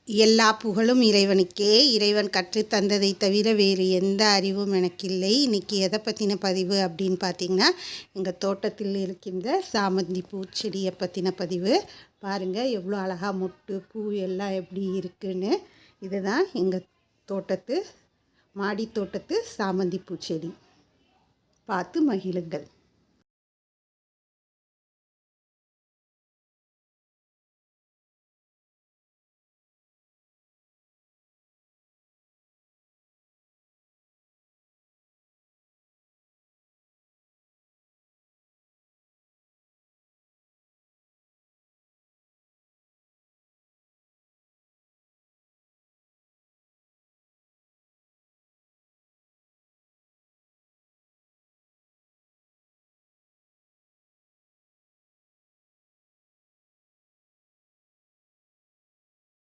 எல்லா புகழும் இறைவனுக்கே. இறைவன் கற்றுத் தந்ததை தவிர வேறு எந்த அறிவும் எனக்கில்லை. இன்றைக்கி எதை பற்றின பதிவு அப்படின்னு பார்த்திங்கன்னா, எங்கள் தோட்டத்தில் இருக்கின்ற சாமந்தி பூச்செடியை பற்றின பதிவு. பாருங்கள் எவ்வளோ அழகாக மொட்டு பூ எல்லாம் எப்படி இருக்குன்னு. இதுதான் எங்கள் தோட்டத்து மாடி தோட்டத்து சாமந்தி பூச்செடி. பார்த்து மகிழுங்கள்.